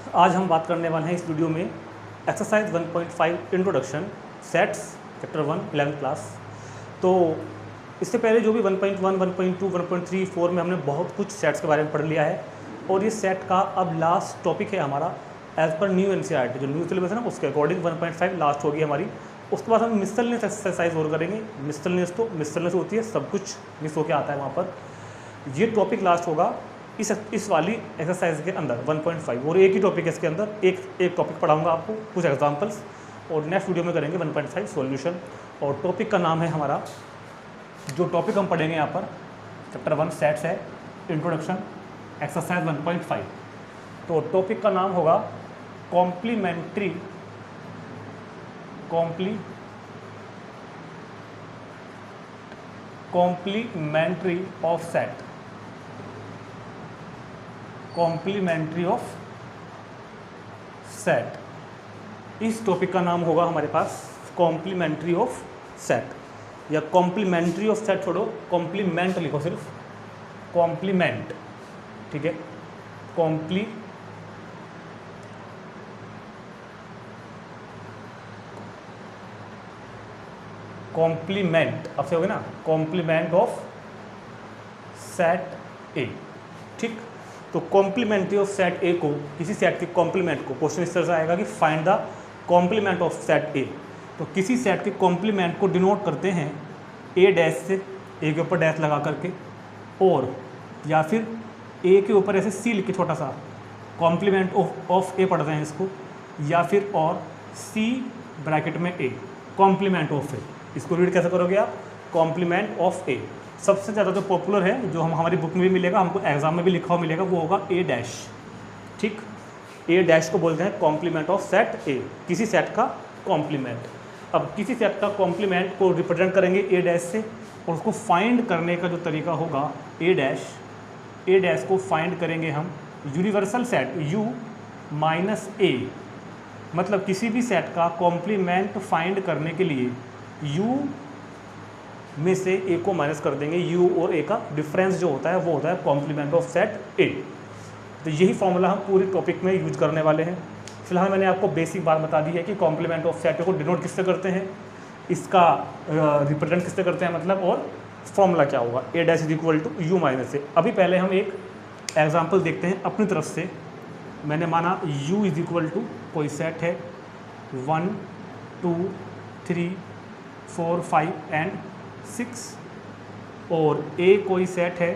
आज हम बात करने वाले हैं इस वीडियो में exercise 1.5 introduction sets chapter 1 11th class. तो इससे पहले जो भी 1.1, 1.2, 1.3, 4 में हमने बहुत कुछ सेट्स के बारे में पढ़ लिया है और ये सेट का अब लास्ट टॉपिक है हमारा एज पर न्यू एनसीईआरटी, जो न्यू सिलेबस है ना उसके अकॉर्डिंग 1.5 लास्ट होगी हमारी। उसके बाद हम मिसलेनियस एक्सरसाइज और करेंगे। मिसलेनियस होती है, सब कुछ मिस होकर आता है वहाँ पर। ये टॉपिक लास्ट होगा इस वाली एक्सरसाइज के अंदर 1.5, और एक ही टॉपिक है इसके अंदर। एक टॉपिक पढ़ाऊंगा आपको, कुछ एग्जांपल्स, और नेक्स्ट वीडियो में करेंगे 1.5 सॉल्यूशन। और टॉपिक का नाम है हमारा, जो टॉपिक हम पढ़ेंगे यहाँ पर चैप्टर 1 सेट्स है, इंट्रोडक्शन एक्सरसाइज 1.5। तो टॉपिक का नाम होगा complementary of set. Complementary of set, इस टॉपिक का नाम होगा हमारे पास कॉम्प्लीमेंट्री ऑफ सेट, या कॉम्प्लीमेंट्री ऑफ सेट छोड़ो, कॉम्प्लीमेंट लिखो सिर्फ, कॉम्प्लीमेंट, ठीक है। कॉम्प्लीमेंट अब से हो गया ना, कॉम्प्लीमेंट ऑफ सेट ए, ठीक। तो कॉम्प्लीमेंट्री ऑफ सेट ए को, किसी सेट के कॉम्प्लीमेंट को, क्वेश्चन इस तरह से आएगा कि find the complement of set A. तो किसी सेट के कॉम्प्लीमेंट को डिनोट करते हैं ए डैश से, ए के ऊपर डैश लगा करके, और या फिर ए के ऊपर ऐसे सी लिख के छोटा सा, कॉम्प्लीमेंट ऑफ ए पढ़ रहे हैं इसको, या फिर और सी ब्रैकेट में ए, कॉम्प्लीमेंट ऑफ ए। इसको रीड कैसे करोगे आप, कॉम्प्लीमेंट ऑफ ए। सबसे ज़्यादा जो पॉपुलर है, जो हम हमारी बुक में भी मिलेगा, हमको एग्जाम में भी लिखा हुआ मिलेगा, वो होगा ए डैश, ठीक। ए डैश को बोलते हैं कॉम्प्लीमेंट ऑफ सेट ए, किसी सेट का कॉम्प्लीमेंट। अब किसी सेट का कॉम्प्लीमेंट को रिप्रेजेंट करेंगे ए डैश से, और उसको फाइंड करने का जो तरीका होगा ए डैश को फाइंड करेंगे हम यूनिवर्सल सेट यू माइनस ए। मतलब किसी भी सेट का कॉम्प्लीमेंट फाइंड करने के लिए यू में से ए को माइनस कर देंगे, यू और ए का डिफरेंस जो होता है वो होता है कॉम्प्लीमेंट ऑफ सेट ए। तो यही फॉर्मूला हम पूरे टॉपिक में यूज करने वाले हैं। फिलहाल मैंने आपको बेसिक बात बता दी है कि कॉम्प्लीमेंट ऑफ सेट ए को डिनोट किससे करते हैं, इसका रिप्रेजेंट किससे करते हैं मतलब, और फॉर्मूला क्या होगा, A dash is equal to U minus A. अभी पहले हम एक एग्जाम्पल देखते हैं अपनी तरफ से। मैंने माना यू इज इक्वल टू कोई सेट है 1, 2, 3, 4, 5 एंड 6, और ए कोई सेट है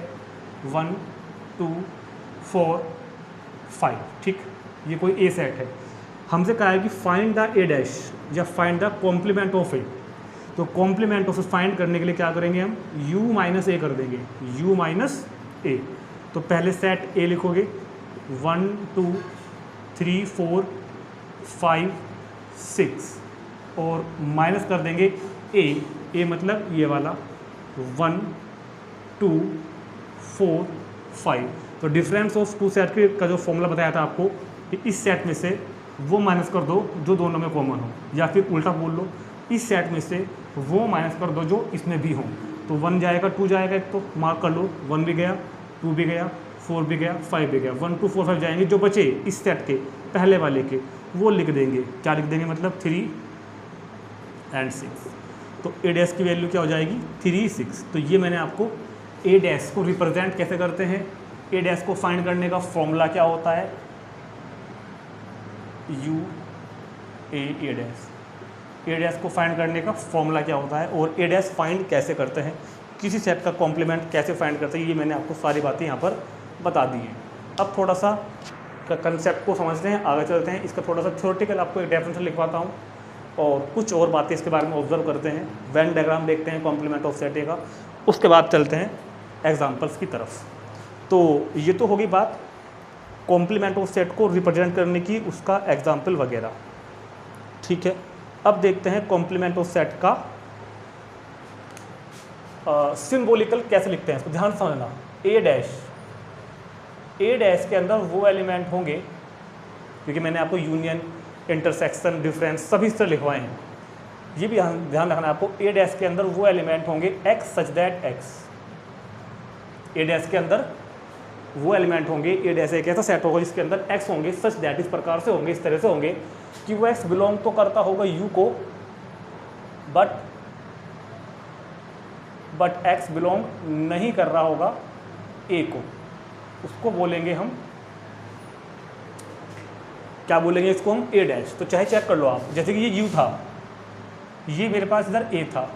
1, 2, 4, 5, ठीक। ये कोई ए सेट है। हमसे कहा है कि फाइंड द ए डैश या find the complement of A. तो कॉम्प्लीमेंट ऑफ ए फाइंड करने के लिए क्या करेंगे हम, u माइनस ए कर देंगे, u माइनस ए। तो पहले सेट ए लिखोगे 1, 2, 3, 4, 5, 6, और माइनस कर देंगे ए मतलब ये वाला 1, 2, 4, 5। तो डिफरेंस ऑफ टू सेट का जो फॉर्मूला बताया था आपको कि इस सेट में से वो माइनस कर दो जो दोनों में कॉमन हो, या फिर उल्टा बोल लो, इस सेट में से वो माइनस कर दो जो इसमें भी हो। तो 1 जाएगा, 2 जाएगा, एक तो मार्क कर लो, 1 भी गया, 2 भी गया, 4 भी गया, 5 भी गया, 1, 2, 4, 5 जाएंगे। जो बचे इस सेट के पहले वाले के वो लिख देंगे, क्या लिख देंगे मतलब 3 एंड 6। तो ए डैश की वैल्यू क्या हो जाएगी 3, 6। तो ये मैंने आपको ए डैश को रिप्रेजेंट कैसे करते हैं, ए डैश को फाइंड करने का फॉर्मूला क्या होता है, U A dash. A dash को फाइंड करने का फॉर्मूला क्या होता है, और ए डैश फाइंड कैसे करते हैं, किसी सेट का कॉम्प्लीमेंट कैसे फाइंड करते हैं, ये मैंने आपको सारी बातें यहाँ पर बता दी हैं। अब थोड़ा सा कंसेप्ट को समझते हैं, आगे चलते हैं। इसका थोड़ा सा थ्योरेटिकल आपको एक डेफिनेशन लिखवाता हूँ, और कुछ और बातें इसके बारे में ऑब्जर्व करते हैं, वेन डायग्राम देखते हैं कॉम्प्लीमेंट ऑफ सेट ए का, उसके बाद चलते हैं एग्जाम्पल्स की तरफ। तो ये तो होगी बात कॉम्प्लीमेंट ऑफ सेट को रिप्रेजेंट करने की, उसका एग्जाम्पल वगैरह, ठीक है। अब देखते हैं कॉम्प्लीमेंट ऑफ सेट का सिंबॉलिकल कैसे लिखते हैं, इसको ध्यान से समझना। ए डैश के अंदर वो एलिमेंट होंगे, क्योंकि मैंने आपको यूनियन, इंटरसेक्शन, डिफरेंस सभी से लिखवाए हैं, ये भी ध्यान रखना है आपको। ए डैश के अंदर वो एलिमेंट होंगे x such that x, A dash के अंदर वो एलिमेंट होंगे, ए डैश एक ऐसा सेट होगा जिसके अंदर एक्स होंगे सच दैट, इस प्रकार से होंगे, इस तरह से होंगे कि वो एक्स बिलोंग तो करता होगा यू को, बट एक्स बिलोंग नहीं कर रहा होगा ए को। उसको बोलेंगे हम, क्या बोलेंगे इसको हम, ए डैश। तो चाहे चेक कर लो आप, जैसे कि ये यू था, ये मेरे पास इधर ए था,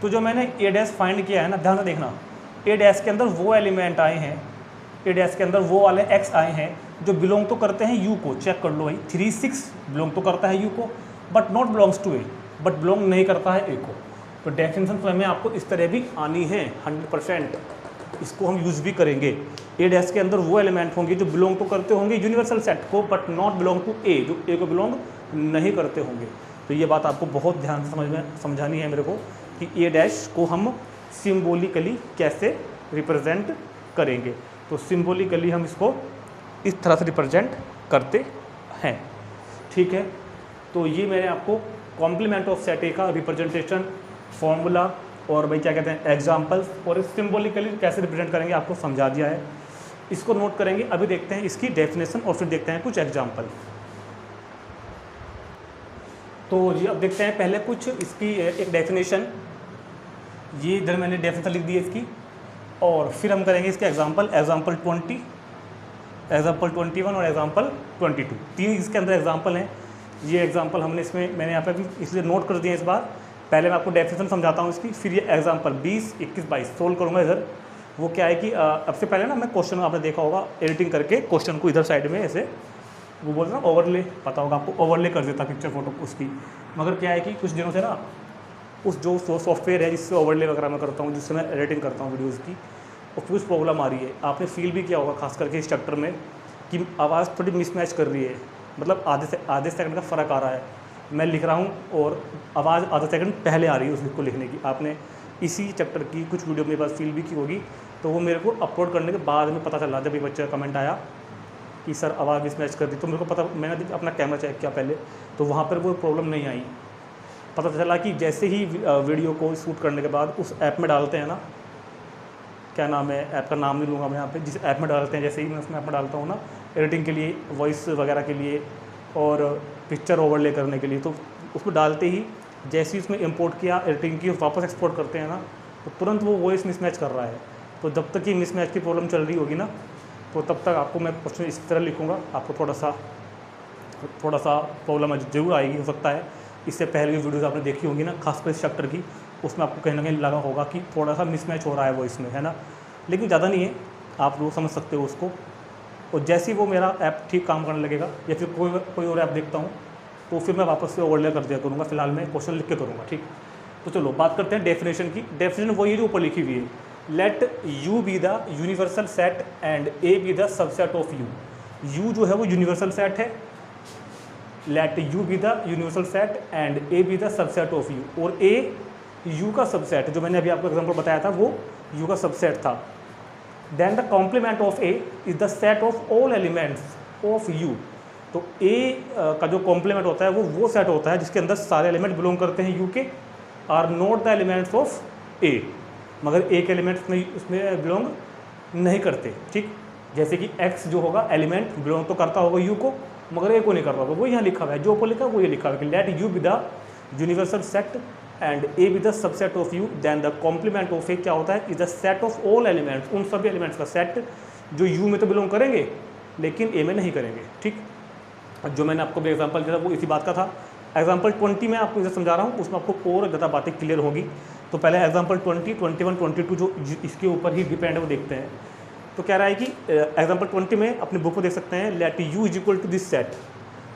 तो जो मैंने ए डैश फाइंड किया है ना, ध्यान से देखना, ए डैश के अंदर वो एलिमेंट आए हैं, ए डैश के अंदर वो वाले एक्स आए हैं जो बिलोंग तो करते हैं यू को। चेक कर लो भाई, 3 6 बिलोंग तो करता है यू को, but not belongs to A, but belong नहीं करता है ए को। तो डेफिनेशन तो हमें आपको इस तरह भी आनी है 100%, इसको हम यूज़ भी करेंगे। ए डैश के अंदर वो एलिमेंट होंगे जो बिलोंग तो करते होंगे यूनिवर्सल सेट को, बट नॉट बिलोंग टू ए, जो ए को बिलोंग नहीं करते होंगे। तो ये बात आपको बहुत ध्यान से समझानी है मेरे को कि ए डैश को हम सिम्बोलिकली कैसे रिप्रेजेंट करेंगे। तो सिम्बोलिकली हम इसको इस तरह से रिप्रेजेंट करते हैं, ठीक है। तो ये मैंने आपको कॉम्प्लीमेंट ऑफ सेट ए का रिप्रेजेंटेशन, फॉर्मूला और भाई क्या कहते हैं एग्जाम्पल्स, और सिम्बोलिकली कैसे रिप्रेजेंट करेंगे आपको समझा दिया है। इसको नोट करेंगे। अभी देखते हैं इसकी डेफिनेशन और फिर देखते हैं कुछ एग्जाम्पल। तो जी अब देखते हैं पहले कुछ इसकी एक डेफिनेशन, ये इधर मैंने डेफिनेशन लिख दी है इसकी, और फिर हम करेंगे इसके एग्जाम्पल, एग्जाम्पल 20, एग्जाम्पल 21 और एग्जाम्पल 22। 3 इसके अंदर एग्जाम्पल हैं। ये एग्जाम्पल हमने इसमें मैंने यहाँ पे भी इसलिए नोट कर दिए इस बार। पहले मैं आपको डेफिनेशन समझाता हूँ इसकी, फिर ये एग्जाम्पल 20, 21, 22 सोल्व करूँगा इधर। वो क्या है कि अब से पहले ना मैं क्वेश्चन आपने देखा होगा एडिटिंग करके क्वेश्चन को इधर साइड में ऐसे, वो बोल रहा ओवरले, पता होगा आपको, ओवरले कर देता पिक्चर फोटो उसकी। मगर क्या है कि कुछ दिनों से ना उस जो सॉफ्टवेयर है जिससे ओवरले वगैरह मैं करता हूँ, जिससे मैं एडिटिंग करता हूँ वीडियोज़ की, और कुछ प्रॉब्लम आ रही है। आपने फील भी किया होगा खास करके इस चैप्टर में कि आवाज़ थोड़ी मिसमैच कर रही है, मतलब आधे सेकंड का फ़र्क आ रहा है। मैं लिख रहा हूँ और आवाज़ आधा सेकंड पहले आ रही है उसको लिखने की। आपने इसी चैप्टर की कुछ वीडियो मेरे पास फील भी की होगी, तो वो मेरे को अपलोड करने के बाद में पता चला, जब एक बच्चे का कमेंट आया कि सर आवाज़ मिसमैच कर दी, तो मेरे को पता, मैंने अपना कैमरा चेक किया पहले, तो वहाँ पर वो प्रॉब्लम नहीं आई। पता चला कि जैसे ही वीडियो को शूट करने के बाद उस ऐप में डालते हैं ना, क्या नाम है ऐप का, नाम नहीं लूँगा मैं यहाँ पे, जिस ऐप में डालते हैं, जैसे ही मैं उसमें ऐप में डालता हूँ ना एडिटिंग के लिए, वॉइस वगैरह के लिए और पिक्चर ओवरले करने के लिए, तो उसको डालते ही जैसे ही उसमें इंपोर्ट किया एडिटिंग की, वापस एक्सपोर्ट करते हैं ना, तो तुरंत वो वॉइस मिसमैच कर रहा है। तो जब तक ये मिसमैच की प्रॉब्लम चल रही होगी ना, तो तब तक आपको मैं क्वेश्चन इस तरह लिखूँगा, आपको थोड़ा सा प्रॉब्लम जरूर आएगी, हो सकता है। इससे पहले की वीडियोज़ आपने देखी होंगी ना, खासकर इस चैप्टर की, उसमें आपको कहीं ना कहीं लगा होगा कि थोड़ा सा मिसमैच हो रहा है वॉइस में, है ना, लेकिन ज़्यादा नहीं है, आप लोग समझ सकते हो उसको। और जैसे ही वो मेरा ऐप ठीक काम करने लगेगा या फिर कोई और ऐप देखता हूँ, तो फिर मैं वापस से ओवरले कर दिया करूँगा। फिलहाल मैं क्वेश्चन लिख के करूँगा, ठीक। तो चलो बात करते हैं डेफिनेशन की। डेफिनेशन वही है जो ऊपर लिखी हुई है, let U be the universal set and A be the subset of you. You जो है वो यूनिवर्सल सेट है, let U be the universal set and A be the subset of you, और ए यू का सबसेट, जो मैंने अभी आपको एग्जांपल बताया था वो यू का सबसेट था। Then the complement of A is the set of all elements of U. तो ए का जो कॉम्प्लीमेंट होता है वो सेट होता है जिसके अंदर सारे एलिमेंट बिलोंग करते हैं यू के, are not the elements of A, मगर ए के एलिमेंट्स उसमें बिलोंग नहीं करते, ठीक। जैसे कि एक्स जो होगा एलिमेंट बिलोंग तो करता होगा यू को, मगर ए को नहीं करता होगा, वो यहाँ लिखा हुआ है, जो ऊपर लिखा है वो ये लिखा हुआ है कि let U be the universal set and A be the subset of U, then the complement of A क्या होता है, is the set of all elements, उन सभी एलिमेंट्स का सेट जो यू में तो बिलोंग करेंगे लेकिन ए में नहीं करेंगे, ठीक। जो मैंने आपको भी एग्जांपल दिया वो इसी बात का था। एग्जांपल 20 में आपको इसे समझा रहा हूँ, उसमें आपको और ज़्यादा बातें क्लियर होगी। तो पहले एग्जांपल 20, 21, 22 जो इसके ऊपर ही डिपेंड है वो देखते हैं। तो कह रहा है कि एग्जांपल 20 में अपनी बुक को देख सकते हैं, let U is equal to this set.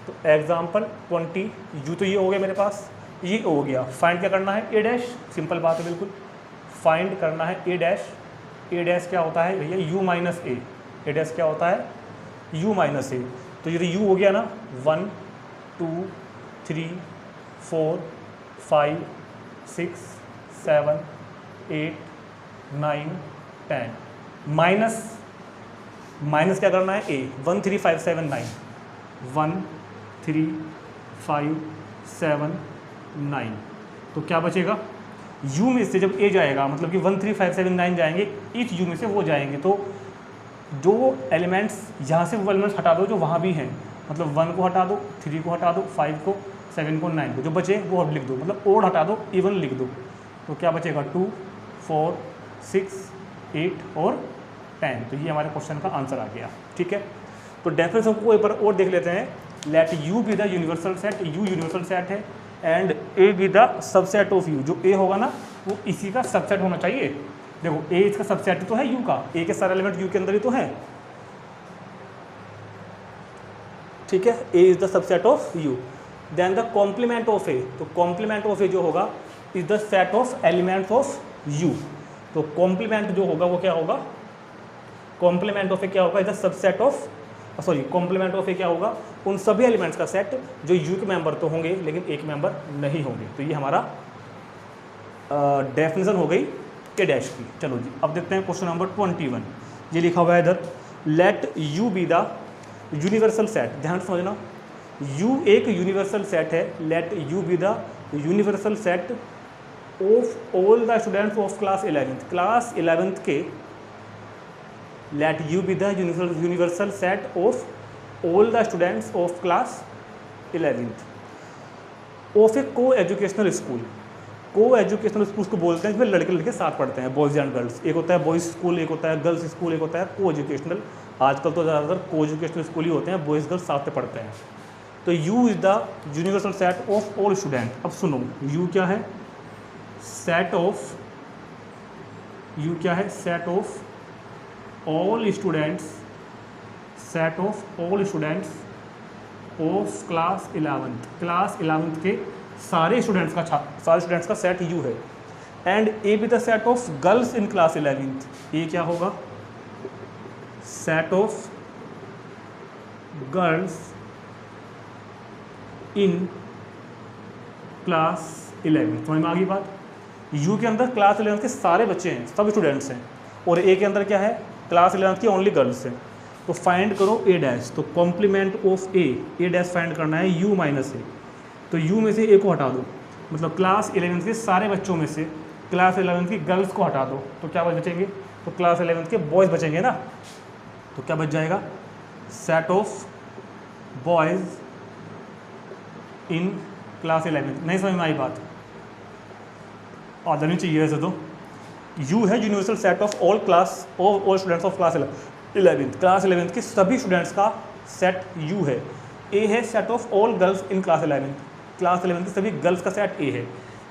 तो एग्जांपल 20 यू तो ये हो गया मेरे पास, ये हो गया। फाइंड क्या करना है, ए डैश, सिंपल बात है बिल्कुल, फाइंड करना है ए डैश। ए डैश क्या होता है भैया, you minus A. A dash क्या होता है, यू माइनस ए। तो ये यू हो गया ना, 1 2 3 4 5 6 7 8 9 10, माइनस क्या करना है, ए। 1 3 5 7 9, 1 3 5 7 9। तो क्या बचेगा, यू में से जब ए जाएगा, मतलब कि 1 3 5 7 9 जाएंगे, इस यू में से वो जाएंगे, तो जो एलिमेंट्स यहाँ से वो एलिमेंट्स हटा दो जो वहाँ भी हैं, मतलब 1 को हटा दो, 3 को हटा दो, 5 को, 7 को, 9 को, जो बचे वो अब लिख दो, मतलब ओड हटा दो, इवन लिख दो। तो क्या बचेगा 2, 4, 6, 8 और 10। तो ये हमारे क्वेश्चन का आंसर आ गया। ठीक है, तो डेफिनेशन को एक बार और देख लेते हैं। Let U be the universal set, U universal set है, and A be the subset of U. जो ए होगा ना वो इसी का सबसेट होना चाहिए। देखो ए इसका सबसेट तो है यू का, ए के सारे एलिमेंट यू के अंदर ही तो है। ठीक है, A is the subset of U. Then the complement of A, तो कॉम्प्लीमेंट ऑफ ए जो होगा is the set of elements of U. तो कॉम्प्लीमेंट जो होगा वो क्या होगा, कॉम्प्लीमेंट ऑफ ए क्या होगा, is the subset of, sorry complement of A क्या होगा, उन सभी एलिमेंट्स का सेट जो यू के मेंबर तो होंगे लेकिन एक मेंबर नहीं होंगे। तो ये हमारा डेफिनेशन हो गई ए डैश की। चलो जी अब देखते हैं क्वेश्चन नंबर 21। ये लिखा हुआ है इधर, let U be the universal set. ध्यान से समझना, यू एक यूनिवर्सल सेट है। Let U be the universal set of all the students of class 11th। Class 11th के let U be the universal set of all the students of class 11th of a coeducational school. Coeducational school को बोलते हैं जिसमें लड़के लड़के साथ पढ़ते हैं, बॉयज़ एंड गर्ल्स। एक होता है बॉयज़ स्कूल, एक होता है गर्ल्स स्कूल, एक होता है को एजुकेशनल। आजकल तो ज़्यादातर को एजुकेशनल स्कूल ही होते हैं, बॉयज़ गर्ल्स साथ में पढ़ते हैं। तो you is the universal set of all student. अब सुनो, यू क्या है, सेट ऑफ, यू क्या है, set of all students, set of all students of class 11th। Class 11th के सारे स्टूडेंट्स का सारे स्टूडेंट्स का सेट यू है। And A be the set of girls in class 11th। ये क्या होगा, set of girls in class 11th। समझ में आ गई बात। यू के अंदर क्लास 11th के सारे बच्चे हैं, सब स्टूडेंट्स हैं, और ए के अंदर क्या है, क्लास 11th की ओनली गर्ल्स हैं। तो फाइंड करो ए डैश। तो complement of A dash find करना है यू माइनस ए। तो यू में से ए को हटा दो, मतलब क्लास 11th के सारे बच्चों में से क्लास 11th की गर्ल्स को हटा दो, तो क्या बचेंगे, तो क्लास 11th के बॉयज़ बचेंगे ना। तो क्या बच जाएगा, set of boys in class 11th। नहीं समझ में आई बात, आधा नहीं चाहिए वैसे तो। यू है universal set of all class all students of class 11th। Class 11th के सभी स्टूडेंट्स का सेट यू है। ए है set of all girls in class 11th। Class 11th के सभी गर्ल्स का सेट ए है।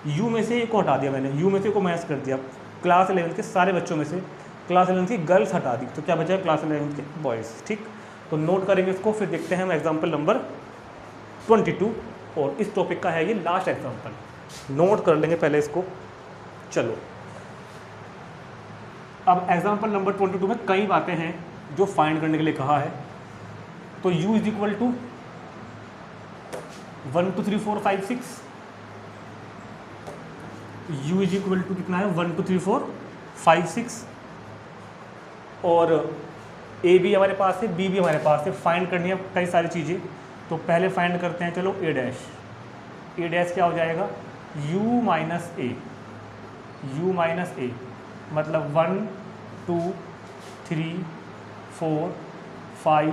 यू में से ए को हटा दिया मैंने, यू में से को मैच कर दिया, क्लास 11th के सारे बच्चों में से क्लास 11th की गर्ल्स हटा दी, तो क्या बचा क्लास 11th के बॉयज़। ठीक, तो नोट करेंगे इसको, फिर देखते हैं हम एग्जाम्पल नंबर 22, और इस टॉपिक का है ये लास्ट एग्जाम्पल। नोट कर लेंगे पहले इसको। चलो अब एग्जाम्पल नंबर 22 में कई बातें हैं जो फाइंड करने के लिए कहा है। तो u is equal to 1 2 3 4 5 6, u is equal to कितना है 1 2 3 4 5 6, और a भी हमारे पास है, b भी हमारे पास है। फाइंड करनी है कई सारी चीज़ें, तो पहले फाइंड करते हैं चलो a डैश। a डैश क्या हो जाएगा, u minus a, u minus a मतलब 1 2 3 4 5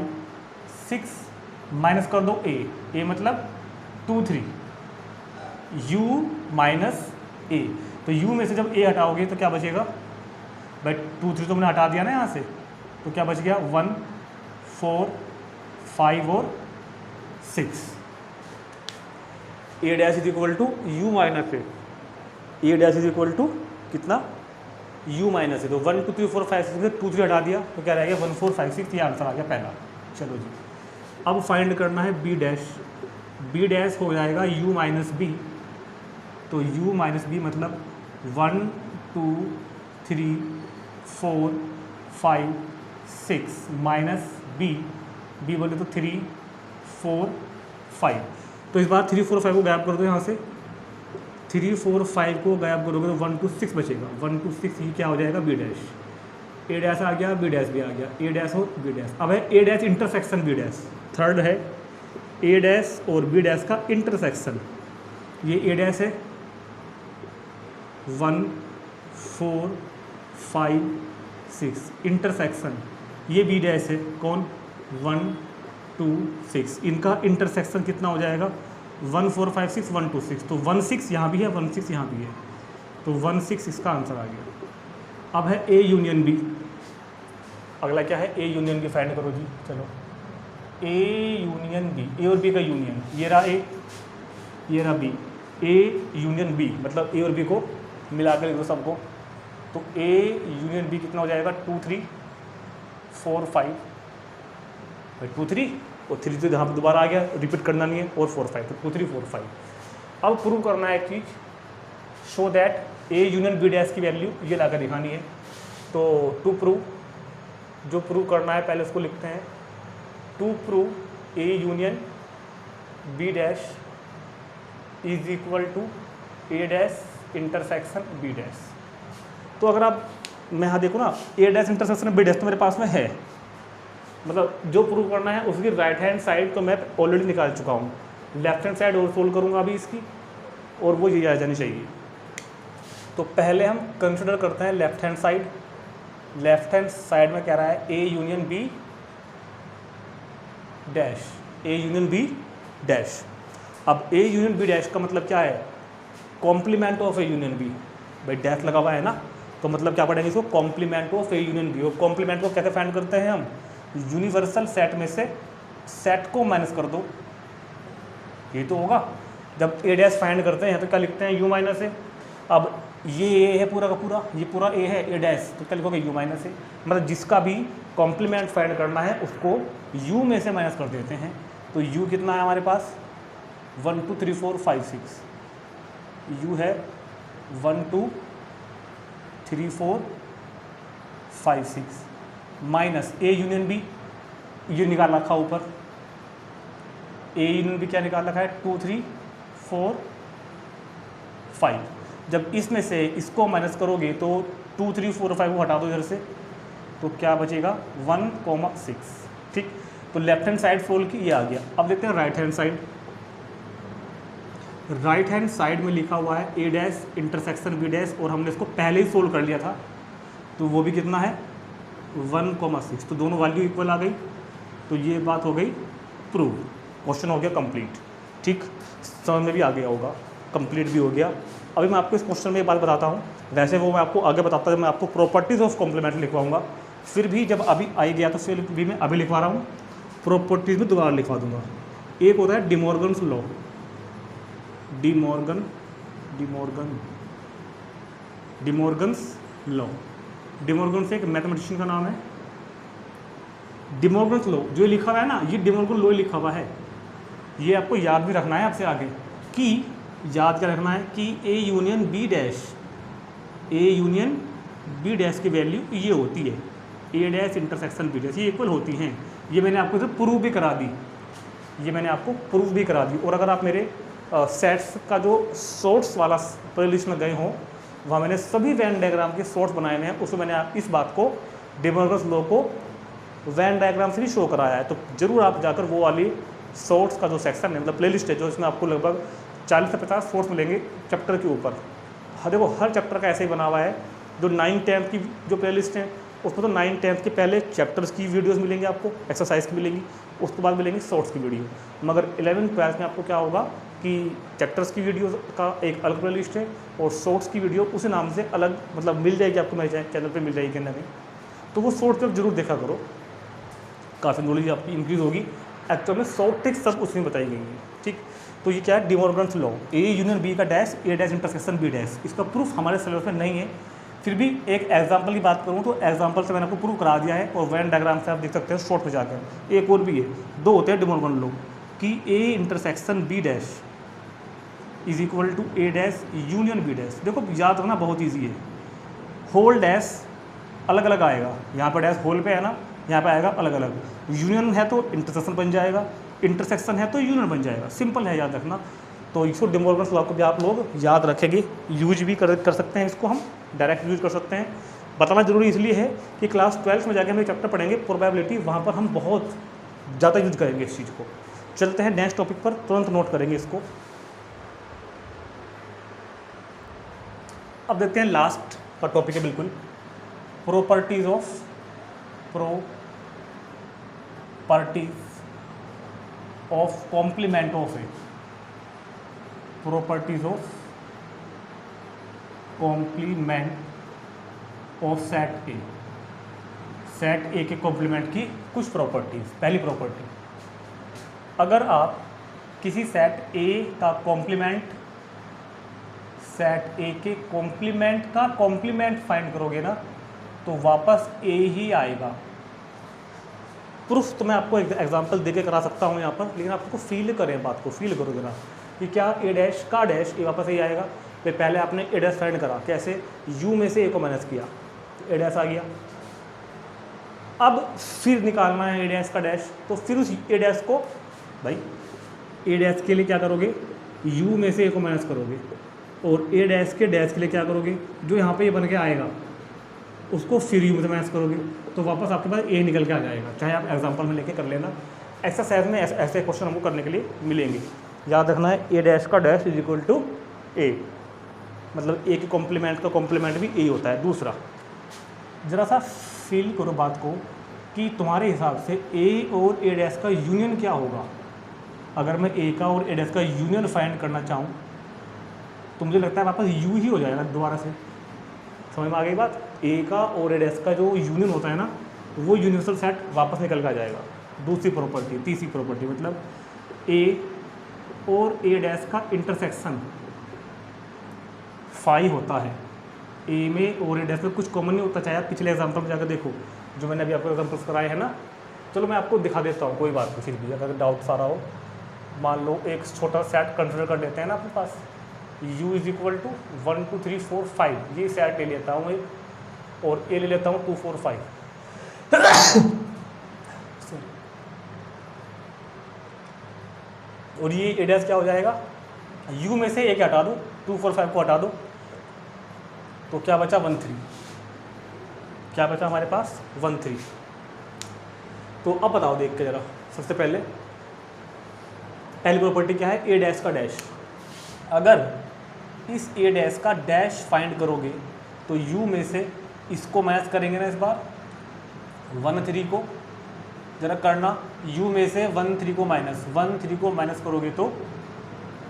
6 माइनस कर दो a मतलब 2 3, u माइनस a। तो u में से जब a हटाओगे तो क्या बचेगा भाई, 2 3 तो मैंने हटा दिया ना यहाँ से, तो क्या बच गया 1 4 5 और 6। a dash is equal to u minus a dash is equal to कितना, u माइनस है। तो 1 2 3 4 5 6 से 2 3 हटा दिया तो क्या रहेगा 1 4 5 6, ये आंसर आ गया पहला। चलो जी अब फाइंड करना है b डैश। b डैश हो जाएगा u माइनस b, तो u माइनस b मतलब 1 2 3 4 5 6 माइनस b बोले तो 3 4 5। तो इस बार 3 4 5 को गायब कर दो यहाँ से, 3 4 5 को गायब करोगे तो 1 2 6 बचेगा, 1 2 6 ये क्या हो जाएगा b डैश। a डैश आ गया, b डैश भी आ गया, a डैश और b डैश। अब है a dash intersection b dash. Third है a डैश और b डैश का इंटरसेक्शन। ये a डैश है 1 4 5 6 इंटरसेक्शन, ये बी डैश है कौन, 1 2 6, इनका इंटरसेक्शन कितना हो जाएगा 1 4 5 6 1 2 6, तो 1 6 यहाँ भी है 1 6 यहाँ भी है, तो 1 6 इसका आंसर आ गया। अब है ए यूनियन बी, अगला क्या है ए यूनियन बी फाइंड करो जी। चलो ए यूनियन बी, ए और बी का यूनियन, ये रहा ए ये रहा बी, ए यूनियन बी मतलब ए और बी को मिला कर लिख दो सबको, तो ए यूनियन बी कितना हो जाएगा 2 3 4 5, 2 3 और 3 तो यहाँ पर दोबारा आ गया, रिपीट करना नहीं है, और 4 5, तो 2 3 4 5। अब प्रूव करना है एक चीज़, show that A union B dash की वैल्यू ये लाकर दिखानी है। तो टू प्रूव, जो प्रूव करना है पहले उसको लिखते हैं, to prove A union B dash is equal to A dash intersection B dash. तो अगर आप मैं यहाँ देखो ना, A dash intersection B dash तो मेरे पास में है, मतलब जो प्रूव करना है उसकी राइट हैंड साइड तो मैं ऑलरेडी निकाल चुका हूँ, लेफ्ट हैंड साइड और सोल्व करूँगा अभी इसकी, और वो ये आ जानी चाहिए। तो पहले हम कंसिडर करते हैं left hand side. Left hand side में कह रहा है A union B dash, A union B dash. अब ए यूनियन बी डैश का मतलब क्या है, complement of A union B, भाई डैश लगा हुआ है ना, तो मतलब क्या पढ़ेंगे इसको, complement of A union B. और कॉम्प्लीमेंट को कैसे फाइंड करते हैं हम, यूनिवर्सल सेट में से सेट को माइनस कर दो, ये तो होगा। जब ए डैश फाइंड करते हैं तो क्या लिखते हैं यू माइनस ए। अब ये ए है पूरा का पूरा, ये पूरा ए है ए डैश, तो क्या लिखोगे यू माइनस ए, मतलब जिसका भी कॉम्प्लीमेंट फाइंड करना है उसको यू में से माइनस कर देते हैं। तो यू कितना है हमारे पास 1 2 3 4 5 6, यू है 1 2 3 4 5 6 माइनस ए यूनियन बी, ये निकाल रखा ऊपर, ए यूनियन बी क्या निकाल रखा है 2 3 4 5। जब इसमें से इसको माइनस करोगे तो 2 3 4 5 को हटा दो इधर से, तो क्या बचेगा 1,6। ठीक, तो लेफ्ट हैंड साइड सोल्व की ये आ गया। अब देखते हैं right hand side. Right hand side में लिखा हुआ है A dash intersection B dash, और हमने इसको पहले ही सोल्व कर लिया था, तो वो भी कितना है 1,6, तो दोनों वैल्यू इक्वल आ गई। तो ये बात हो गई प्रूव, क्वेश्चन हो गया कंप्लीट। ठीक, समझ में भी आ गया होगा, कंप्लीट भी हो गया। अभी मैं आपको इस क्वेश्चन में एक बात बताता हूँ, वैसे वो मैं आपको आगे बताता हूँ, मैं आपको प्रॉपर्टीज़ ऑफ कॉम्प्लीमेंट लिखवाऊंगा, फिर भी जब अभी आई गया तो फिर भी मैं अभी लिखवा रहा हूँ, प्रॉपर्टीज़ में दोबारा लिखवा दूंगा। एक होता है De Morgan's law, De Morgan's law, De Morgan's एक मैथमेटिशियन का नाम है। डिमॉर्गन्स लॉ जो लिखा हुआ है ना, ये डिमॉर्गन लॉ लिखा हुआ है, ये आपको याद भी रखना है आपसे आगे, कि याद क्या रखना है कि A union B dash, A union B dash की वैल्यू ये होती है, A dash intersection B dash, ये इक्वल होती हैं। ये मैंने आपको इसे प्रूव भी करा दी, ये मैंने आपको प्रूव भी करा दी। और अगर आप मेरे सेट्स का जो शॉर्ट्स वाला प्लेलिस्ट में गए हों, वहाँ मैंने सभी वैन डायग्राम के शॉर्ट्स बनाए हुए हैं, उसमें मैंने इस बात को डिमॉर्गन्स लॉ को वैन डायग्राम से भी शो कराया है। तो ज़रूर आप जाकर वो वाली शॉर्ट्स का जो सेक्शन है, मतलब प्लेलिस्ट है, जो इसमें आपको लगभग 40 से 50 शॉर्ट्स मिलेंगे चैप्टर के ऊपर। हाँ देखो, हर चैप्टर का ऐसे ही बना हुआ है। जो 9th 10th की जो प्लेलिस्ट है उसमें तो 9th 10th के पहले चैप्टर्स की वीडियोस मिलेंगी आपको, एक्सरसाइज की मिलेंगी, उसके बाद मिलेंगी शॉर्ट्स की वीडियो। मगर 11th 12th में आपको क्या होगा कि चैप्टर्स की वीडियो का एक अलग प्लेलिस्ट है और शॉर्ट्स की वीडियो उसी नाम से अलग, मतलब मिल जाएगी आपको, मेरे चैनल पर मिल जाएगी कहीं ना कहीं। तो वो शॉर्ट्स पर जरूर देखा करो, काफ़ी नॉलेज आपकी इंक्रीज़ होगी। एक्चुअल में शॉर्ट ट्रिक्स सब उसमें बताई गई है। ठीक, तो ये क्या है De Morgan's law, A union B का dash, A dash intersection B dash, इसका प्रूफ हमारे सिलेबस में नहीं है। फिर भी एक एग्जांपल की बात करूँ तो एग्जांपल से मैंने आपको प्रूव करा दिया है, और वैन डायग्राम से आप देख सकते हैं शॉर्ट में जाकर। एक और भी है, दो होते हैं डिमॉर्गन लॉ, कि A intersection B dash is equal to A dash union B dash. देखो याद रखना बहुत ईजी है, होल डैश अलग अलग आएगा, यहाँ पर डैश होल पे है ना, यहाँ पे आएगा अलग अलग। यूनियन है तो इंटरसेक्शन बन जाएगा, इंटरसेक्शन है तो यूनियन बन जाएगा, सिंपल है याद रखना। तो इसको डिमॉर्गन्स लॉ को भी आप लोग याद रखेंगे, यूज भी कर सकते हैं, इसको हम डायरेक्ट यूज कर सकते हैं। बताना जरूरी इसलिए है कि क्लास 12th में जाके हम एक चैप्टर पढ़ेंगे प्रोबेबिलिटी, वहाँ पर हम बहुत ज़्यादा यूज करेंगे इस चीज़ को। चलते हैं नेक्स्ट टॉपिक पर, तुरंत नोट करेंगे इसको। अब देखते हैं लास्ट का टॉपिक है बिल्कुल, properties of properties of complement of A, properties of complement of set A, set A के कॉम्प्लीमेंट की कुछ प्रॉपर्टीज। पहली प्रॉपर्टी, अगर आप किसी सेट ए का कॉम्प्लीमेंट, सेट ए के कॉम्प्लीमेंट का कॉम्प्लीमेंट फाइंड करोगे ना तो वापस ए ही आएगा। प्रूफ तो मैं आपको एग्जांपल देके करा सकता हूँ यहाँ पर, लेकिन आपको फील करें, बात को फील करो जरा कि क्या ए डैश का डैश ए वापस ए आएगा। तो पहले आपने ए डैश फाइंड करा, कैसे, यू में से ए को माइनस किया, ए डैश आ गया। अब फिर निकालना है ए डैश का डैश, तो फिर उस ए डैश को, भाई ए डैश के लिए क्या करोगे, यू में से ए को माइनस करोगे, और ए डैश के डैश के लिए क्या करोगे, जो यहाँ पे ये बन के आएगा उसको फिर यू में से माइनस करोगे, तो वापस आपके पास ए निकल के आ जाएगा। चाहे आप एग्जांपल में लेके कर लेना, एक्सरसाइज में ऐसे क्वेश्चन हमको करने के लिए मिलेंगे। याद रखना है ए डैश का डैश इज इक्वल टू ए, मतलब ए के कॉम्प्लीमेंट का कॉम्प्लीमेंट भी ए होता है। दूसरा, ज़रा सा फील करो बात को कि तुम्हारे हिसाब से ए और ए डैश का यूनियन क्या होगा। अगर मैं ए का और ए डैश का यूनियन फाइंड करना चाहूँ तो मुझे लगता है वापस यू ही हो जाएगा दोबारा से। समझ में आ गई बात, ए का और ए डैश का जो यूनियन होता है ना, वो यूनिवर्सल सेट वापस निकल के आ जाएगा। दूसरी प्रॉपर्टी, तीसरी प्रॉपर्टी, मतलब ए और ए डैश का इंटरसेक्शन फाई होता है। ए में और ए डैश में कुछ कॉमन नहीं होता, चाहे आप पिछले एग्जाम्पल में जाकर देखो जो मैंने अभी आपको एग्जाम्पल्स कराए हैं ना। चलो मैं आपको दिखा देता हूँ, कोई बात नहीं, फिर भी अगर डाउट सारा हो। मान लो एक छोटा सेट कंसिडर कर लेते हैं ना अपने पास, u इज इक्वल टू 1 2 3 4 5, ये सेट ले लेता हूँ एक, और ए ले लेता हूँ 2 4 5। और ये ए डैश क्या हो जाएगा, u में से एक हटा दो, 2 4 5 को हटा दो, तो क्या बचा 1 3, क्या बचा हमारे पास 1 3। तो अब बताओ देख के जरा, सबसे पहले पहली प्रॉपर्टी क्या है, ए डैश का डैश। अगर इस ए डैश का डैश फाइंड करोगे तो u में से इसको माइनस करेंगे ना, इस बार 1 3 को जरा करना, u में से 1 3 को माइनस, 1 3 को माइनस करोगे तो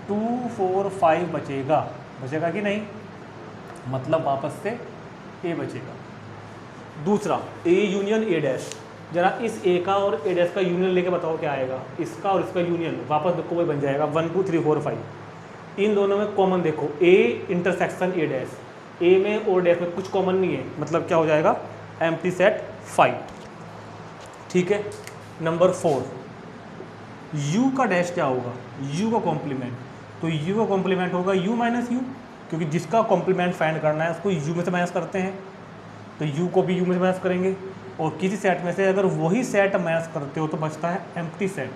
2 4 5 बचेगा, बचेगा कि नहीं, मतलब वापस से a बचेगा। दूसरा, a यूनियन ए डैश, जरा इस a का और a डैश का यूनियन लेके बताओ क्या आएगा, इसका और इसका यूनियन वापस देखो वही बन जाएगा 1 2 3 4 5। इन दोनों में कॉमन देखो, a intersection A dash, a में और डैश में कुछ कॉमन नहीं है, मतलब क्या हो जाएगा, एम्प्टी सेट 5। ठीक है। नंबर 4, u का डैश क्या होगा, u का कॉम्प्लीमेंट, तो u का कॉम्प्लीमेंट होगा u माइनस u, क्योंकि जिसका कॉम्प्लीमेंट फाइंड करना है उसको u में से माइनस करते हैं, तो u को भी u में से माइनस करेंगे। और किसी सेट में से अगर वही सेट माइनस करते हो तो बचता है एम्प्टी सेट।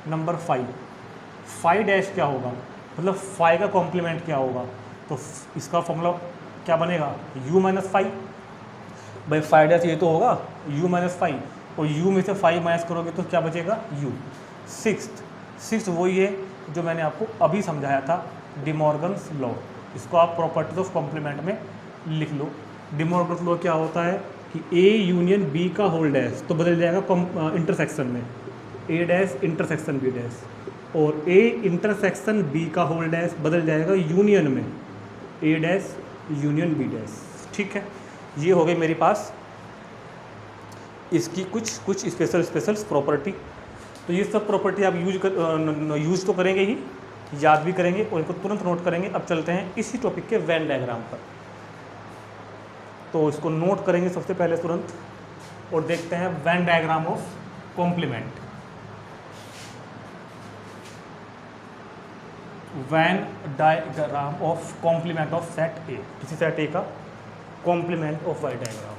नंबर 5, 5 डैश क्या होगा, मतलब 5 का कॉम्प्लीमेंट क्या होगा, तो इसका फॉर्मूला क्या बनेगा, u माइनस 5। भाई 5 डैश ये तो होगा u माइनस 5, और u में से 5 माइनस करोगे तो क्या बचेगा u। सिक्स्थ वही है जो मैंने आपको अभी समझाया था, डिमॉर्गन्स लॉ। इसको आप प्रॉपर्टीज ऑफ कॉम्प्लीमेंट में लिख लो। डिमॉर्गन्स लॉ क्या होता है कि a यूनियन b का होल डैश, तो बदल जाएगा इंटरसेक्शन में, a dash intersection b dash, और a इंटरसेक्शन b का होल डैश बदल जाएगा यूनियन में, a dash union b dash. ठीक है, ये हो गई मेरे पास इसकी कुछ स्पेशल प्रॉपर्टी। तो ये सब प्रॉपर्टी आप यूज तो करेंगे ही, याद भी करेंगे और इनको तुरंत नोट करेंगे। अब चलते हैं इसी टॉपिक के वेन डायग्राम पर, तो इसको नोट करेंगे सबसे पहले तुरंत और देखते हैं Venn diagram of complement. Venn diagram of complement of set A, किसी सेट ए का complement of Y diagram.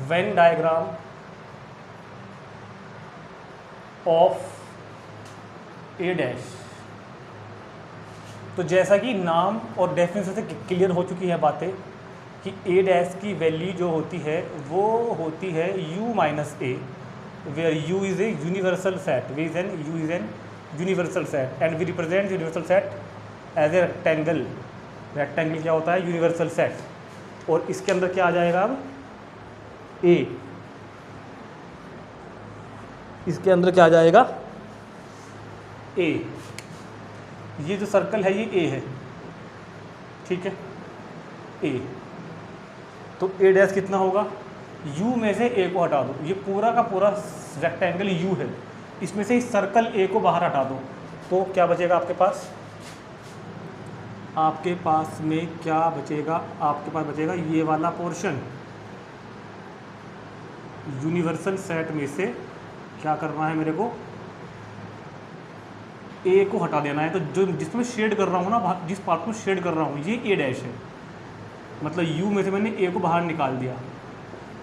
Venn diagram of A dash, तो जैसा कि नाम और डेफिनेशन से क्लियर हो चुकी है बातें कि ए डैश की वैल्यू जो होती है वो होती है u minus A, where u is a universal set, u is an universal set and we represent universal set as a rectangle। rectangle क्या होता है, universal set, और इसके अंदर क्या आ जाएगा अब ए, इसके अंदर क्या आ जाएगा ए, ये जो सर्कल है ये ए है, ठीक है, ए, तो ए डैश कितना होगा, यू में से ए को हटा दो, ये पूरा का पूरा रेक्टेंगल यू है, इसमें से इस सर्कल ए को बाहर हटा दो, तो क्या बचेगा आपके पास, आपके पास में क्या बचेगा, आपके पास बचेगा ये वाला पोर्शन। यूनिवर्सल सेट में से क्या करना है मेरे को, ए को हटा देना है, तो जो जिसमें शेड कर रहा हूँ ना, जिस पार्ट को शेड कर रहा हूँ ये ए डैश है, मतलब यू में से मैंने ए को बाहर निकाल दिया,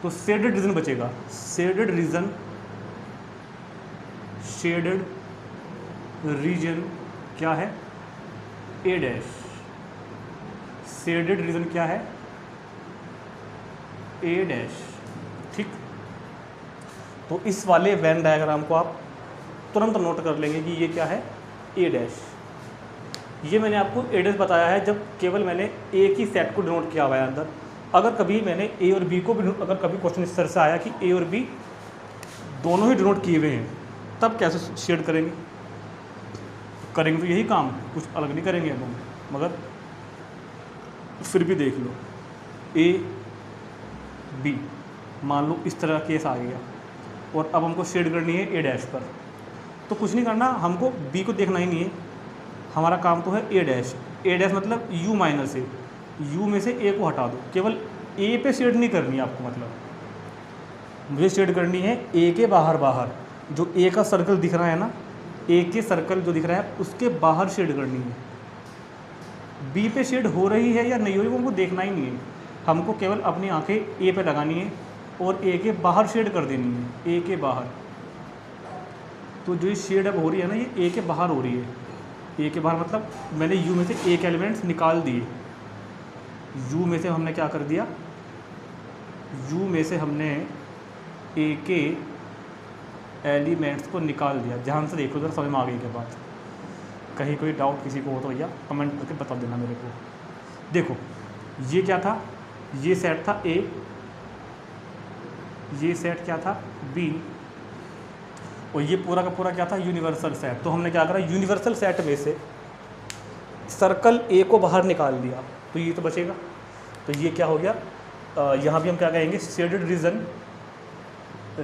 तो शेडेड रीजन बचेगा, शेडेड रीजन, शेडेड रीजन क्या है, ए डैश, शेडेड रीजन क्या है, ए डैश, ठीक। तो इस वाले वेन डायग्राम को आप तुरंत नोट कर लेंगे कि ये क्या है, ए डैश। ये मैंने आपको ए डैश बताया है जब केवल मैंने एक ही सेट को डिनोट किया हुआ है अंदर। अगर कभी मैंने ए और बी को भी, अगर कभी क्वेश्चन इस तरह से आया कि ए और बी दोनों ही डिनोट किए हुए हैं, तब कैसे शेड करेंगे, करेंगे तो यही काम, कुछ अलग नहीं करेंगे हम, मगर फिर भी देख लो, ए बी मान लो इस तरह केस आ गया, और अब हमको शेड करनी है ए डैश पर, तो कुछ नहीं करना, हमको बी को देखना ही नहीं है, हमारा काम तो है ए डैश। ए डैश मतलब यू माइनस ए, यू में से ए को हटा दो, केवल ए पे शेड नहीं करनी है आपको, मतलब मुझे शेड करनी है ए के बाहर, बाहर जो ए का सर्कल दिख रहा है ना, ए के सर्कल जो दिख रहा है उसके बाहर शेड करनी है। बी पे शेड हो रही है या नहीं हो रही वो हमको देखना ही नहीं है, हमको केवल अपनी आंखें ए पे लगानी है और ए के बाहर शेड कर देनी है, ए के बाहर। तो जो ये शेड अब हो रही है ना, ये ए के बाहर हो रही है, ए के बाहर मतलब मैंने यू में से एक एलिमेंट्स निकाल दिए, यू में से हमने क्या कर दिया, यू में से हमने ए के एलिमेंट्स को निकाल दिया। ध्यान से देखो, जरा समझ में आ गई के बाद, कहीं कोई डाउट किसी को हो तो भैया कमेंट करके बता देना मेरे को। देखो ये क्या था, ये सेट था ए, ये सेट क्या था बी, और ये पूरा का पूरा क्या था यूनिवर्सल सेट। तो हमने क्या करा, यूनिवर्सल सेट में से सर्कल ए को बाहर निकाल दिया, तो ये तो बचेगा। तो ये क्या हो गया, यहाँ भी हम क्या कहेंगे, शेडेड रीजन,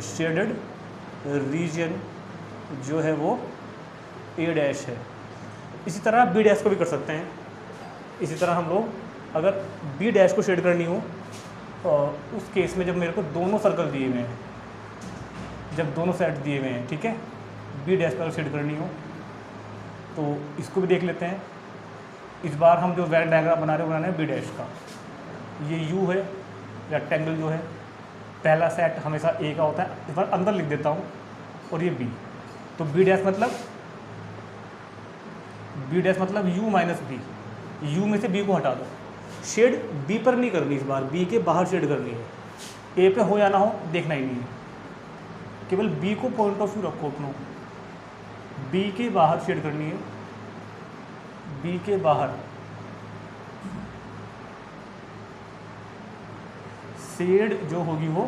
शेडेड रीजन जो है वो ए डैश है। इसी तरह बी डैश को भी कर सकते हैं। इसी तरह हम लोग अगर बी डैश को शेड करनी हो, उस केस में जब मेरे को दोनों सर्कल दिए हुए हैं, जब दोनों सेट दिए हुए हैं, ठीक है, बी डैश पर शेड करनी हो तो इसको भी देख लेते हैं। इस बार हम जो वेन डायग्राम बना रहे हैं बी डैश का, ये यू है, रेक्टेंगल जो है, पहला सेट हमेशा ए का होता है, इस बार अंदर लिख देता हूँ, और ये बी, तो बी डैश मतलब यू माइनस बी, यू में से बी को हटा दो, शेड बी पर नहीं करनी, इस बार बी के बाहर शेड करनी है, ए पे हो या ना हो देखना ही नहीं है, केवल बी को पॉइंट ऑफ व्यू रखो अपनों, बी के बाहर शेड करनी है, बी के बाहर शेड जो होगी वो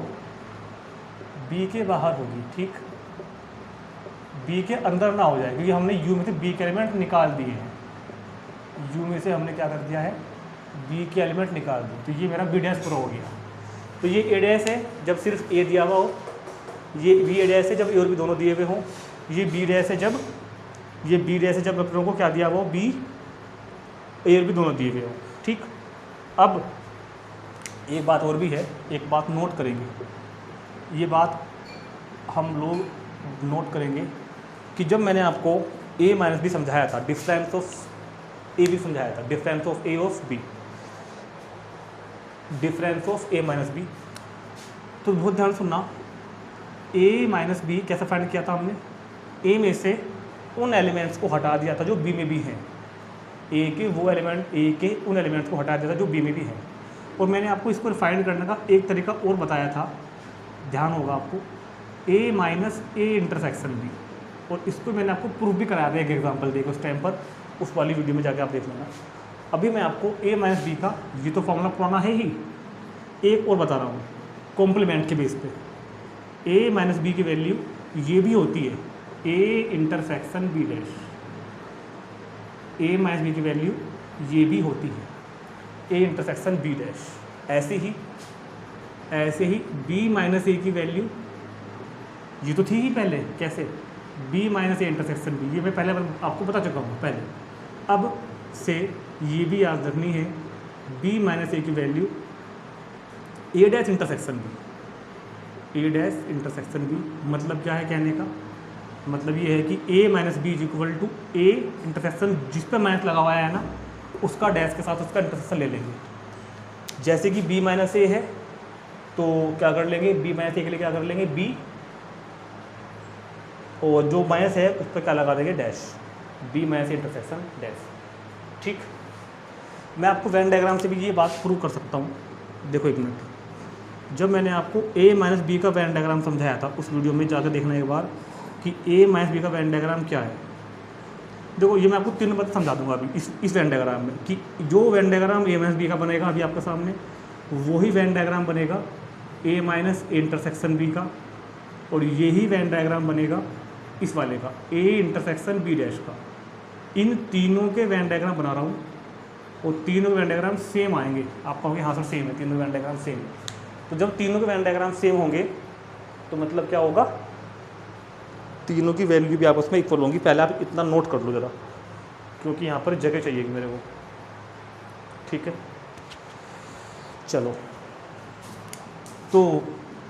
बी के बाहर होगी, ठीक, बी के अंदर ना हो जाए, क्योंकि हमने यू में से बी के एलिमेंट निकाल दिए हैं, यू में से हमने क्या कर दिया है, बी के एलिमेंट निकाल दिए, तो ये मेरा बी डैश पूरा हो गया। तो ये ए डैश है जब सिर्फ ए दिया हुआ हो, ये बी ए डैश है जब ए और बी दोनों दिए हुए हों, ये बी डैश है जब, ये बी डैश है जब अपनों को क्या दिया हुआ हो, बी ए और बी दोनों दिए हुए हों, ठीक। अब एक बात और भी है, एक बात नोट करेंगे, ये बात हम लोग नोट करेंगे कि जब मैंने आपको ए माइनस बी समझाया था, डिफरेंस ऑफ ए बी समझाया था, difference of A of B, difference of A minus B, तो बहुत ध्यान सुनना, ए माइनस बी कैसे फाइंड किया था हमने, ए में से उन एलिमेंट्स को हटा दिया था जो बी में भी हैं, ए के वो एलिमेंट, ए के उन एलिमेंट्स को हटा दिया था जो बी में भी हैं। और मैंने आपको इसको फाइंड करने का एक तरीका और बताया था, ध्यान होगा आपको, ए माइनस ए इंटरसेक्शन बी, और इसको मैंने आपको प्रूफ भी कराया था एक एग्जांपल देकर उस टाइम पर, उस वाली वीडियो में जाके आप देख लेना। अभी मैं आपको ए माइनस बी का, ये तो फॉर्मूला पुराना है ही, एक और बता रहा हूँ, कॉम्प्लीमेंट के बेस पे ए माइनस बी की वैल्यू ये भी होती है A intersection B dash, A minus B की वैल्यू ये भी होती है ए इंटरसेक्शन बी डैश। ऐसे ही बी माइनस ए की वैल्यू ये तो थी ही पहले, कैसे B minus A intersection B, ये मैं पहले आपको बता चुका हूँ पहले। अब से ये भी याद रखनी है बी माइनस ए की value A dash intersection B, A dash intersection B. मतलब क्या है कहने का मतलब ये है कि A minus B is equal to A intersection, जिस पर माइनस लगा हुआ है ना उसका डैश के साथ उसका इंटरसेक्शन ले लेंगे। जैसे कि बी माइनस ए है तो क्या कर लेंगे, बी माइनस ए के लिए क्या कर लेंगे बी, और जो माइनस है उस पर क्या लगा देंगे dash, B minus A intersection dash. ठीक, मैं आपको वेन डायग्राम से भी ये बात प्रूव कर सकता हूँ। देखो एक मिनट, जब मैंने आपको ए माइनस बी का वेन डायग्राम समझाया था उस वीडियो में जाकर देखना एक बार कि ए माइनस बी का वेन डायग्राम क्या है। देखो ये मैं आपको 3 बार समझा दूंगा अभी इस वेन डायग्राम में कि जो Venn diagram A minus B का बनेगा अभी आपके सामने, वही वेन डायग्राम बनेगा A minus A intersection B का, और यही वेन डायग्राम बनेगा इस वाले का ए इंटरसेक्शन बी डैश का। इन तीनों के वेन डायग्राम बना रहा हूँ और तीनों के वेन डायग्राम सेम आएंगे। आप कहोगे हाँ सर सेम है, तीनों वेन डायग्राम सेम है। तो जब तीनों के वेन डायग्राम सेम होंगे तो मतलब क्या होगा, तीनों की वैल्यू भी आपस में इक्वल होंगी। पहले आप इतना नोट कर लो ज़रा, क्योंकि यहाँ पर जगह चाहिएगी मेरे को। ठीक है, चलो तो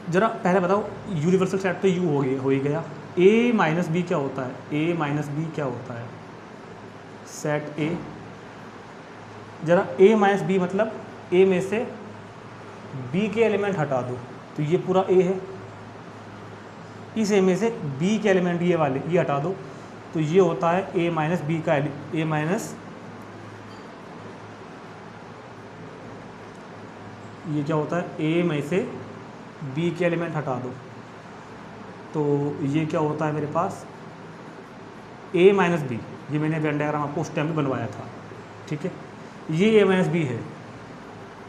ज़रा पहले बताओ यूनिवर्सल सेट तो यू हो ही गया। ए माइनस बी क्या होता है, ए माइनस बी क्या होता है सेट ए। ज़रा ए माइनस बी मतलब ए में से बी के एलिमेंट हटा दो तो ये पूरा ए है, इस ए में से बी के एलिमेंट ये वाले ये हटा दो तो ये होता है ए माइनस बी का ए माइनस, ये क्या होता है ए में से बी के एलिमेंट हटा दो तो ये क्या होता है मेरे पास ए माइनस बी। ये मैंने वेन डायग्राम आपको उस टाइम में बनवाया था। ठीक है, ये ए माइनस बी है,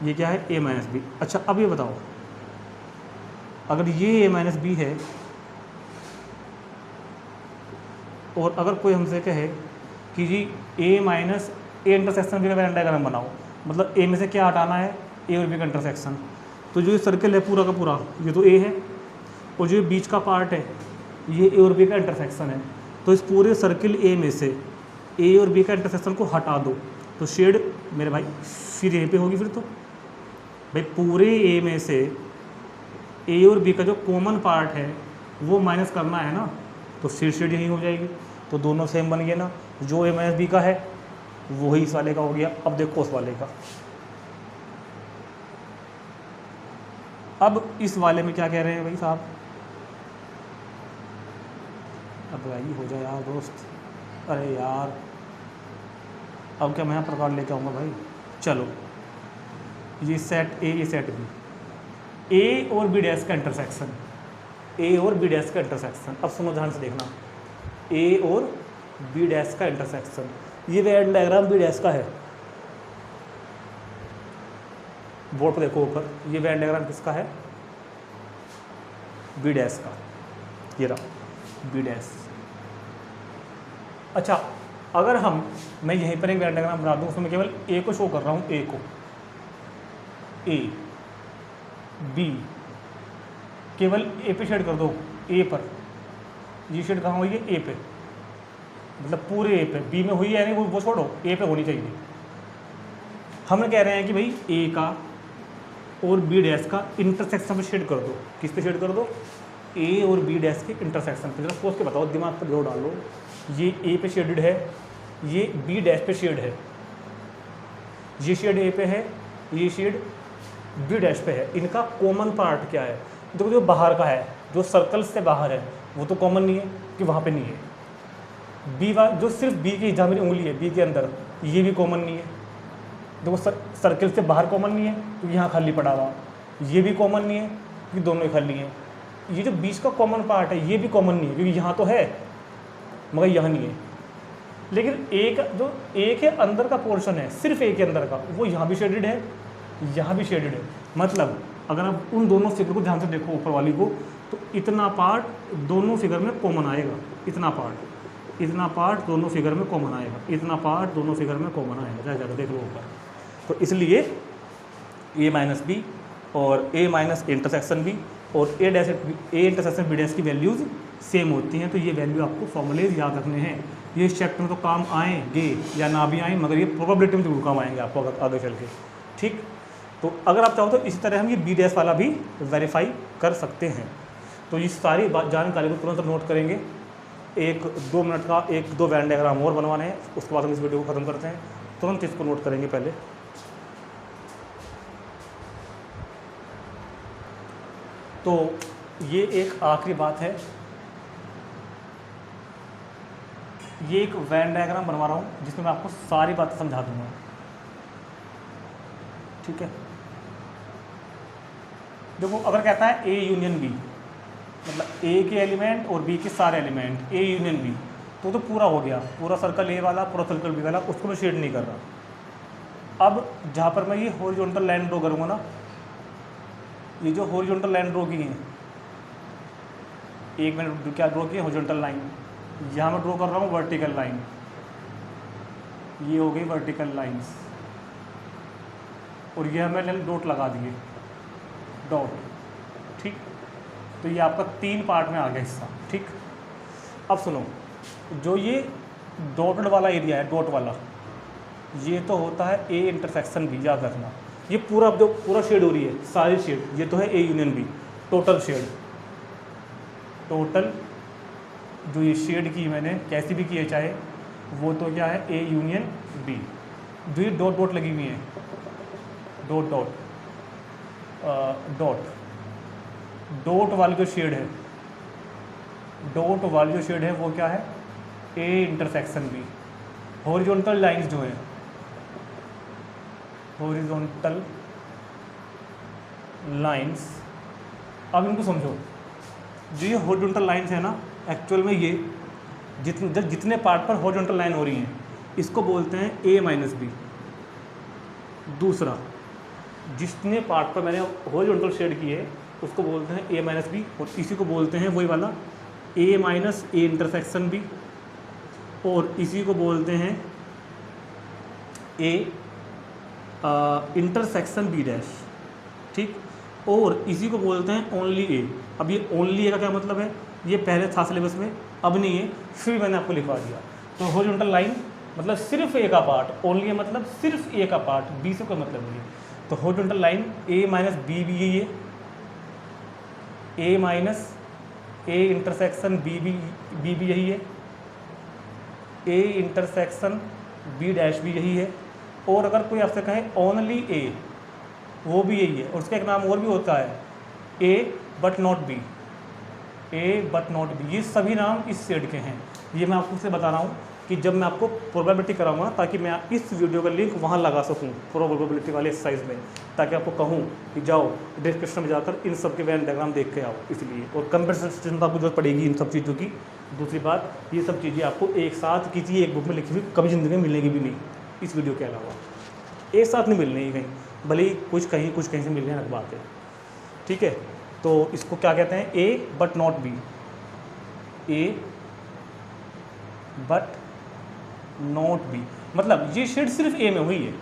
ये क्या है ए माइनस बी। अच्छा अब ये बताओ अगर ये ए माइनस बी है और अगर कोई हमसे कहे कि जी ए माइनस ए इंटरसेक्शन बी का वेन डायग्राम बनाओ, मतलब ए में से क्या हटाना है ए और बी का इंटरसेक्शन, तो जो ये सर्कल है पूरा का पूरा ये तो ए है, और जो बीच का पार्ट है ये ए और बी का इंटरसेक्शन है। तो इस पूरे सर्किल ए में से ए और बी का इंटरसेक्शन को हटा दो तो शेड मेरे भाई फिर यहीं पे होगी। फिर तो भाई पूरे ए में से ए और बी का जो कॉमन पार्ट है वो माइनस करना है ना, तो फिर शेड यही हो जाएगी। तो दोनों सेम बन गए ना, जो ए माइनस बी का है वही इस वाले का हो गया। अब देखो उस वाले का, अब इस वाले में क्या कह रहे हैं भाई साहब, अब भाई हो जाए यार दोस्त, अरे यार अब क्या मैं प्रकार लेके आऊँगा भाई। चलो ये सेट ए ये सेट बी, ए और बी डैश का इंटरसेक्शन, ए और बी डैश का इंटरसेक्शन। अब सुनो ध्यान से देखना, ए और बी डैश का इंटरसेक्शन, ये वेन डायग्राम बी डैश का है। बोर्ड पर देखो ऊपर, ये वेन डायग्राम किसका है बी डैश का, ये रहा बी डैश। अच्छा अगर मैं यहीं पर एक वेन डायग्राम बना दूँ उसमें केवल ए को शो कर रहा हूँ, ए को, ए बी केवल ए पे शेड कर दो, ए पर ये शेड कहाँ हुई है ए पे, मतलब पूरे ए पे, बी में हुई है नहीं वो छोड़ो, ए पे होनी चाहिए। हम कह रहे हैं कि भाई ए का और बी डैश का इंटरसेक्शन पे शेड कर दो। किस पे शेड कर दो, ए और बी डैश के इंटरसेक्शन पे। जरा सोच के बताओ, दिमाग पर जोर डालो, ये ए पे शेडेड है, ये बी डैश पे शेड है, ये शेड ए पे है, ये शेड बी डैश पे है। इनका कॉमन पार्ट क्या है, देखो जो बाहर का है, जो सर्कल से बाहर है वो तो कॉमन नहीं है कि वहाँ पे नहीं है। बी जो सिर्फ बी की जहाँ मेरी उंगली है बी के अंदर, ये भी कॉमन नहीं है। देखो सर्कल से बाहर कॉमन नहीं है क्योंकि यहाँ खाली पड़ा हुआ, ये भी कॉमन नहीं है क्योंकि दोनों ही खाली हैं। ये जो बीच का कॉमन पार्ट है ये भी कॉमन नहीं है क्योंकि यहाँ तो है मगर यहाँ नहीं है। लेकिन एक जो ए के अंदर का पोर्शन है, सिर्फ ए के अंदर का, वो यहाँ भी शेडेड है, यहाँ भी शेडेड है। मतलब अगर आप उन दोनों फिगर को ध्यान से देखो ऊपर वाली को, तो इतना पार्ट दोनों फिगर में कॉमन आएगा, इतना पार्ट दोनों फिगर में कॉमन आएगा, इतना पार्ट दोनों फिगर में कॉमन आएगा, जहाँ ज़्यादा देख लो ऊपर। तो इसलिए a माइनस बी और a माइनस इंटरसेक्शन बी और a इंटरसेक्शन बी डैश की वैल्यूज़ सेम होती हैं। तो ये वैल्यू आपको फॉर्मूलेज याद रखने हैं। ये चैप्टर में तो काम आएंगे या ना भी आए, मगर ये प्रोबेबिलिटी में जरूर काम आएंगे आपको आगे चल के, ठीक। तो अगर आप चाहो तो इसी तरह हम ये बी डैश वाला भी वेरीफाई कर सकते हैं। तो ये सारी जानकारी को तुरंत नोट करेंगे। 1-2 मिनट का 1-2 वेन डायग्राम और बनवाने हैं, उसके बाद हम इस वीडियो को ख़त्म करते हैं। तुरंत इसको नोट करेंगे पहले। तो ये एक आखिरी बात है, ये एक वेन डायग्राम बनवा रहा हूँ जिसमें मैं आपको सारी बातें समझा दूंगा, ठीक है। देखो अगर कहता है ए यूनियन बी, मतलब ए के एलिमेंट और बी के सारे एलिमेंट, ए यूनियन बी, तो पूरा हो गया, पूरा सर्कल ए वाला, पूरा सर्कल बी वाला, उसको मैं शेड नहीं कर रहा। अब जहाँ पर मैं ये हॉरिजॉन्टल लाइन ड्रॉ करूँगा ना, ये जो हॉरिजॉन्टल लाइन ड्रॉ की है, एक मैंने क्या ड्रॉ की है, हॉरिजॉन्टल लाइन। यहाँ मैं ड्रॉ कर रहा हूँ वर्टिकल लाइन, ये हो गई वर्टिकल लाइंस, और ये हमें डॉट लगा दिए, डॉट, ठीक। तो ये आपका 3 पार्ट में आ गया हिस्सा, ठीक। अब सुनो, जो ये डॉटेड वाला एरिया है, डॉट वाला, ये तो होता है ए इंटरसेक्शन बी, याद रखना। ये पूरा जो पूरा शेड हो रही है, सारी शेड, ये तो है A union B, total shade, total जो ये शेड की मैंने कैसी भी की है चाहे, वो तो क्या है ए यूनियन बी। जो ये डॉट डॉट लगी हुई है, डॉट डॉट डॉट डॉट वाली जो शेड है, डॉट वाली जो शेड है वो क्या है, A intersection B. Horizontal lines जो है, हॉरिजॉन्टल लाइंस, अब इनको समझो। जो ये हॉरिजॉन्टल लाइंस है ना, एक्चुअल में ये जितने पार्ट पर हॉरिजॉन्टल लाइन हो रही हैं, इसको बोलते हैं ए माइनस बी। दूसरा, जितने पार्ट पर मैंने हॉरिजॉन्टल शेड की है, उसको बोलते हैं ए माइनस बी, और इसी को बोलते हैं वही वाला ए माइनस ए इंटरसेक्शन बी, और इसी को बोलते हैं ए इंटरसेक्शन बी डैश, ठीक। और इसी को बोलते हैं ओनली ए। अब ये ओनली ए का क्या मतलब है, ये पहले था सिलेबस में, अब नहीं है, फिर मैंने आपको लिखवा दिया। तो हॉरिजॉन्टल लाइन मतलब सिर्फ ए का पार्ट, ओनली ए मतलब सिर्फ ए का पार्ट, बी से कोई मतलब नहीं है। तो हॉरिजॉन्टल लाइन ए माइनस बी भी यही है, ए माइनस ए इंटरसेक्शन बी भी यही है, ए इंटरसेक्शन बी डैश भी यही है, और अगर कोई आपसे कहे ओनली ए, वो भी यही है। और उसका एक नाम और भी होता है, A but not B, A but not B. ये सभी नाम इस शेड के हैं। ये मैं आपको से बता रहा हूँ कि जब मैं आपको प्रोबेबिलिटी कराऊंगा, ताकि मैं इस वीडियो का लिंक वहाँ लगा सकूँ प्रोबेबिलिटी वाले एक्सरसाइज में, ताकि आपको कहूँ कि जाओ डिस्क्रिप्शन में जाकर इन सब के वेन डायग्राम देख के आओ। इसलिए और कंपेरिजन आपको जरूरत पड़ेगी इन सब चीज़ों की। दूसरी बात, ये सब चीज़ें आपको एक साथ किसी एक बुक में लिखी हुई कभी ज़िंदगी में मिलेगी भी नहीं, इस वीडियो के अलावा एक साथ नहीं मिलने कहीं, भले ही कुछ कहीं से मिल रहे हैं, अलग बात है, ठीक है। तो इसको क्या कहते हैं, A but not B, A but not B, मतलब ये शेड सिर्फ ए में हुई है,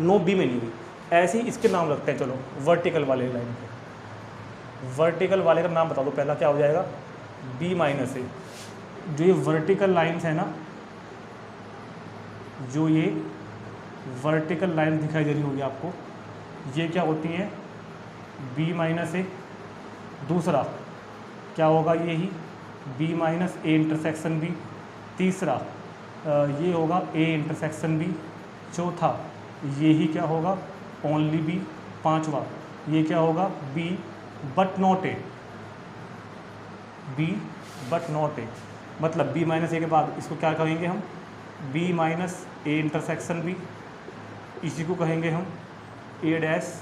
नो बी में नहीं हुई। ऐसे ही इसके नाम रखते हैं। चलो वर्टिकल वाले लाइन के, वर्टिकल वाले का नाम बता दो, पहला क्या हो जाएगा, बी माइनस ए। जो ये वर्टिकल लाइन्स है ना, जो ये वर्टिकल लाइन दिखाई दे रही होगी आपको, ये क्या होती हैं, बी माइनस ए। दूसरा क्या होगा, यही B minus A intersection B. तीसरा ये होगा ए इंटरसेक्शन बी। चौथा ये ही क्या होगा, ओनली बी। पांचवा ये क्या होगा, B but not A, B but not A. मतलब बी माइनस ए के बाद इसको क्या कहेंगे हम, B minus A intersection B. इसी को कहेंगे हम ए डैश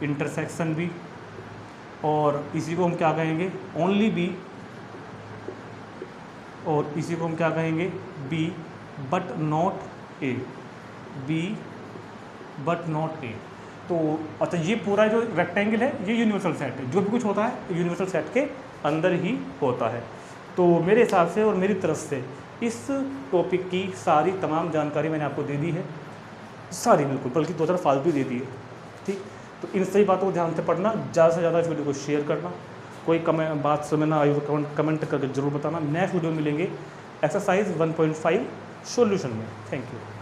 इंटरसेक्शन बी। और इसी को हम क्या कहेंगे, ओनली बी। और इसी को हम क्या कहेंगे, B but not A, B but not A. तो अच्छा, ये पूरा जो रेक्टेंगल है ये यूनिवर्सल सेट है, जो भी कुछ होता है यूनिवर्सल सेट के अंदर ही होता है। तो मेरे हिसाब से और मेरी तरफ से इस टॉपिक की सारी तमाम जानकारी मैंने आपको दे दी है, सारी बिल्कुल, बल्कि 2-4 फालतू दे दी है। ठीक, तो इन सही बातों को ध्यान से पढ़ना, ज़्यादा से ज़्यादा इस वीडियो को शेयर करना, कोई बात समझना आई तो कमेंट करके जरूर बताना। नेक्स्ट वीडियो मिलेंगे एक्सरसाइज 1.5 सॉल्यूशन में। Thank you.